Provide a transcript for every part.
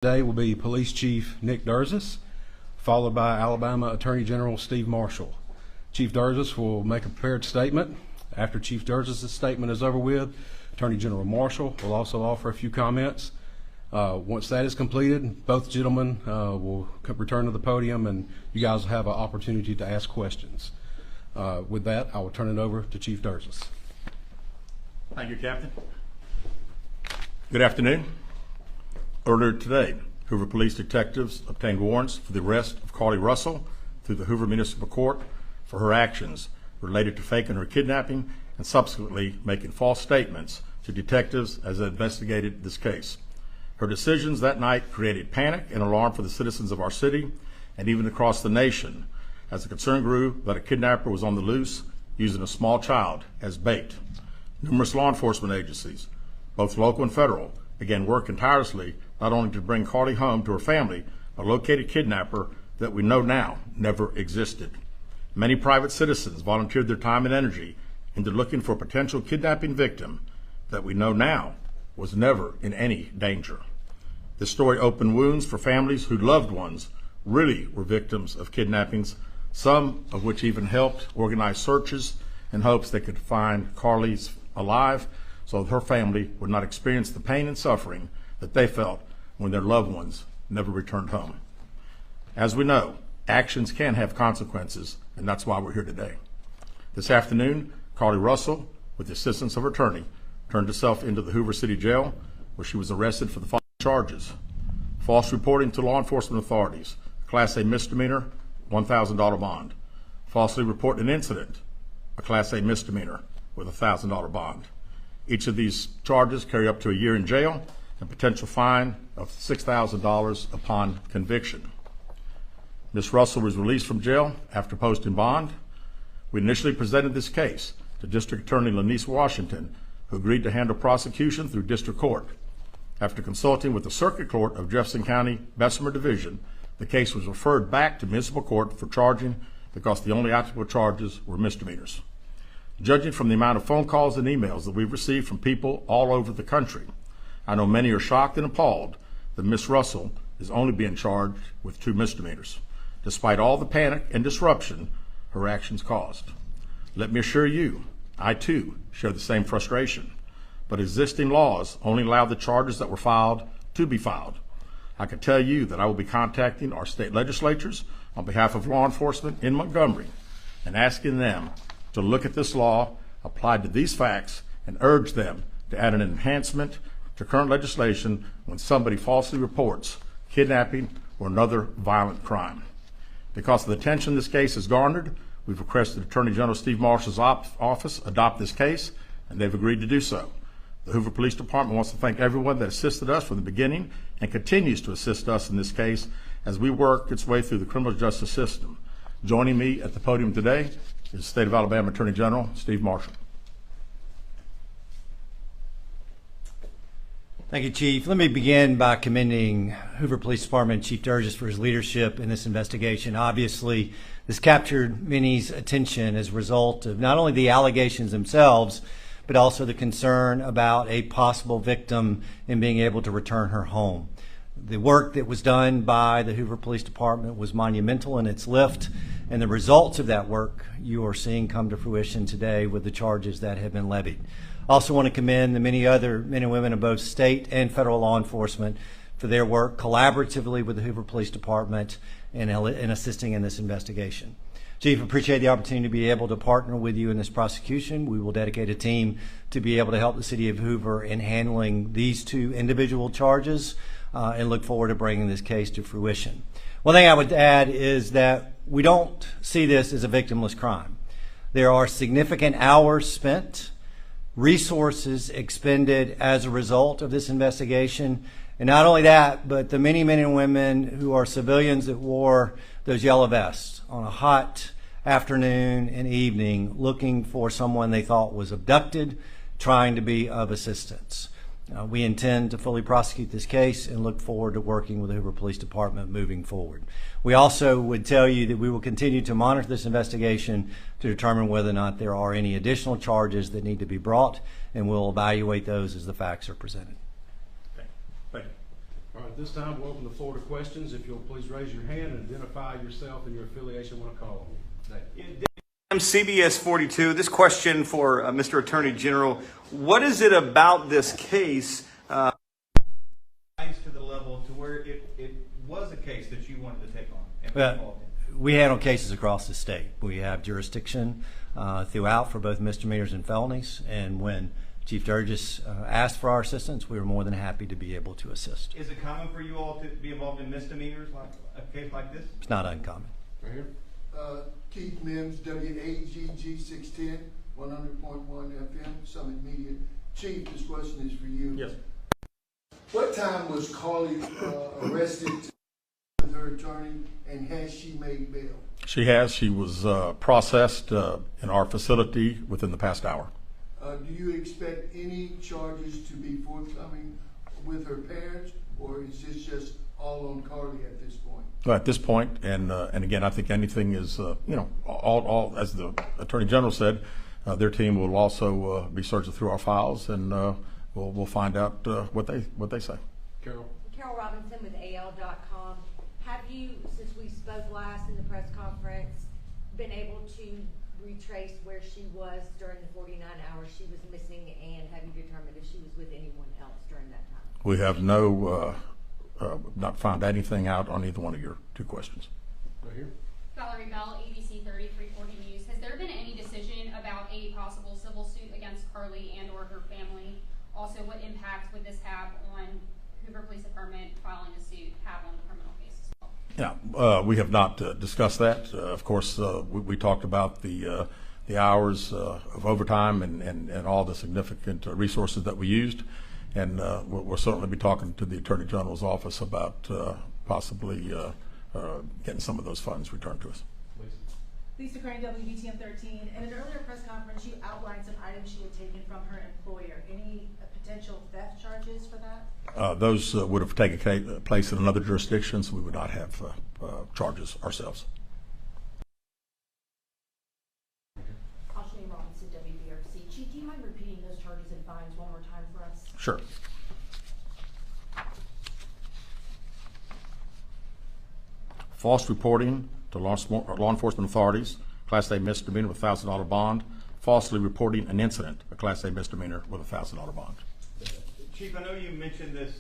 Today will be Police Chief Nick Durzis, followed by Alabama Attorney General Steve Marshall. Chief Durzis will make a prepared statement. After Chief Durzis' statement is over with, Attorney General Marshall will also offer a few comments. Once that is completed, both gentlemen will return to the podium and you guys will have an opportunity to ask questions. With that, I will turn it over to Chief Durzis. Thank you, Captain. Good afternoon. Earlier today, Hoover Police detectives obtained warrants for the arrest of Carlee Russell through the Hoover Municipal Court for her actions related to faking her kidnapping and subsequently making false statements to detectives as they investigated this case. Her decisions that night created panic and alarm for the citizens of our city and even across the nation as the concern grew that a kidnapper was on the loose using a small child as bait. Numerous law enforcement agencies, both local and federal, began working tirelessly not only to bring Carlee home to her family, but locate a kidnapper that we know now never existed. Many private citizens volunteered their time and energy into looking for a potential kidnapping victim that we know now was never in any danger. This story opened wounds for families whose loved ones really were victims of kidnappings, some of which even helped organize searches in hopes they could find Carlee alive so that her family would not experience the pain and suffering that they felt when their loved ones never returned home. As we know, actions can have consequences, and that's why we're here today. This afternoon, Carlee Russell, with the assistance of her attorney, turned herself into the Hoover City Jail, where she was arrested for the following charges: false reporting to law enforcement authorities, Class A misdemeanor, $1,000 bond; falsely reporting an incident, a Class A misdemeanor with a $1,000 bond. Each of these charges carry up to a year in jail and potential fine of $6,000 upon conviction. Ms. Russell was released from jail after posting bond. We initially presented this case to District Attorney Lanice Washington, who agreed to handle prosecution through district court. After consulting with the Circuit Court of Jefferson County Bessemer Division, the case was referred back to municipal court for charging because the only applicable charges were misdemeanors. Judging from the amount of phone calls and emails that we've received from people all over the country, I know many are shocked and appalled that Ms. Russell is only being charged with 2 misdemeanors, despite all the panic and disruption her actions caused. Let me assure you, I too share the same frustration, but existing laws only allow the charges that were filed to be filed. I can tell you that I will be contacting our state legislatures on behalf of law enforcement in Montgomery and asking them to look at this law applied to these facts and urge them to add an enhancement to current legislation when somebody falsely reports kidnapping or another violent crime. Because of the attention this case has garnered, we've requested Attorney General Steve Marshall's office adopt this case, and they've agreed to do so. The Hoover Police Department wants to thank everyone that assisted us from the beginning and continues to assist us in this case as we work its way through the criminal justice system. Joining me at the podium today is the State of Alabama Attorney General Steve Marshall. Thank you, Chief. Let me begin by commending Hoover Police Department Chief Durzis for his leadership in this investigation. Obviously, this captured many's attention as a result of not only the allegations themselves, but also the concern about a possible victim in being able to return her home. The work that was done by the Hoover Police Department was monumental in its lift, and the results of that work you are seeing come to fruition today with the charges that have been levied. I also want to commend the many other men and women of both state and federal law enforcement for their work collaboratively with the Hoover Police Department in assisting in this investigation. Chief, appreciate the opportunity to be able to partner with you in this prosecution. We will dedicate a team to be able to help the city of Hoover in handling these 2 individual charges and look forward to bringing this case to fruition. One thing I would add is that we don't see this as a victimless crime. There are significant hours spent, resources expended as a result of this investigation, and not only that, but the many men and women who are civilians that wore those yellow vests on a hot afternoon and evening looking for someone they thought was abducted, trying to be of assistance. We intend to fully prosecute this case and look forward to working with the Hoover Police Department moving forward. We also would tell you that we will continue to monitor this investigation to determine whether or not there are any additional charges that need to be brought, and we'll evaluate those as the facts are presented. Thank you. All right, At this time, we'll open the floor to questions. If you'll please raise your hand and identify yourself and your affiliation when I call on you. Dave. I'm CBS 42. This question for Mr. Attorney General. What is it about this case To the level to where it was a case that you wanted to take on and be involved in? We handle cases across the state. We have jurisdiction throughout for both misdemeanors and felonies, and when Chief Durgis asked for our assistance, we were more than happy to be able to assist. Is it common for you all to be involved in misdemeanors like a case like this? It's not uncommon. Right here. Keith Mims, WAGG 610, 100.1 FM, Summit Media. Chief, this question is for you. Yes. What time was Carlee arrested with her attorney, and has she made bail? She has. She was processed in our facility within the past hour. Do you expect any charges to be forthcoming with her parents, or is this just all on Carlee at this point? At this point, and again, I think anything is, all as the Attorney General said, their team will also be searching through our files, and we'll find out what they say. Carol. Carol Robinson with AL.com. Have you, since we spoke last in the press conference, been able to retrace where she was during the 49 hours she was missing, and have you determined if she was with anyone else during that time? We have not found anything out on either one of your two questions. Right here. Valerie Bell, ABC 3340 News. Has there been any decision about a possible civil suit against Carlee and or her family? Also, what impact would this have on Hoover Police Department filing a suit have on the criminal case as well? Yeah, we have not discussed that. Of course, we talked about the hours of overtime and all the significant resources that we used. And we'll certainly be talking to the Attorney General's office about possibly getting some of those funds returned to us. Lisa Crane, WBTN 13. In an earlier press conference, you outlined some items she had taken from her employer. Any potential theft charges for that? Those would have taken place in another jurisdiction, so we would not have charges ourselves. Robinson, WBRC. Chief, do you mind repeating those charges and fines one more time for us? Sure. False reporting to law enforcement authorities, Class A misdemeanor with $1,000 bond. Falsely reporting an incident, a Class A misdemeanor with a $1,000 bond. Chief, I know you mentioned this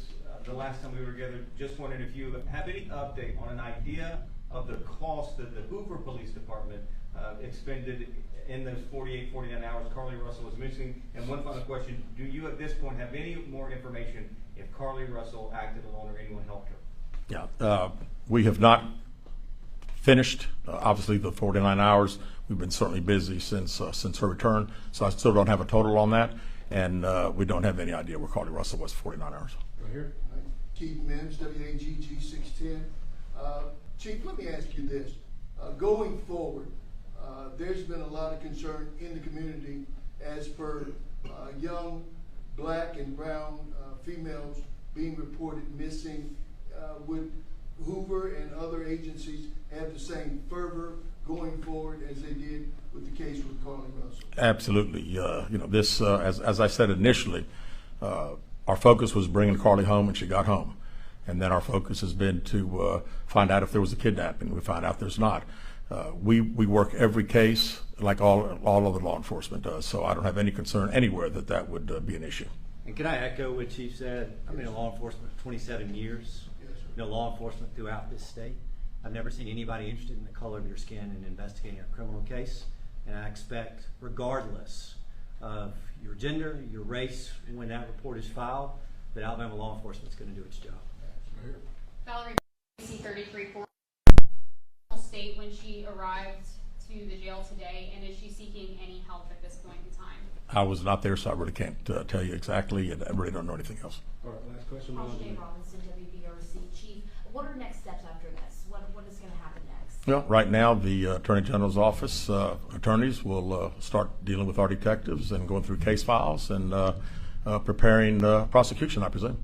the last time we were together. Just wondering if you have any update on an idea of the cost that the Hoover Police Department expended in those 49 hours Carlee Russell was missing. And one final question, do you at this point have any more information if Carlee Russell acted alone or anyone helped her? Yeah, we have not finished, obviously, the 49 hours. We've been certainly busy since her return, so I still don't have a total on that, and we don't have any idea where Carlee Russell was for 49 hours. Right here. Keith Mims, WAGG 610. Chief, let me ask you this. Going forward, there's been a lot of concern in the community as per young black and brown females being reported missing. Would Hoover and other agencies have the same fervor going forward as they did with the case with Carlee Russell? Absolutely. This, as I said initially, our focus was bringing Carlee home when she got home. And then our focus has been to find out if there was a kidnapping. We find out there's not. We work every case like all other law enforcement does, so I don't have any concern anywhere that would be an issue. And can I echo what Chief said? I've been in law enforcement for 27 years. Law enforcement throughout this state. I've never seen anybody interested in the color of your skin in investigating a criminal case. And I expect, regardless of your gender, your race, when that report is filed, that Alabama law enforcement is going to do its job. Valerie Bell, ABC 3340 state when she arrived to the jail today, and is she seeking any help at this point in time? I was not there, so I really can't tell you exactly, and I really don't know anything else. All right, last question. Robinson, WBRC. Chief, what are next steps after this? What is going to happen next? Well, right now, the Attorney General's office attorneys will start dealing with our detectives and going through case files and preparing prosecution, I presume.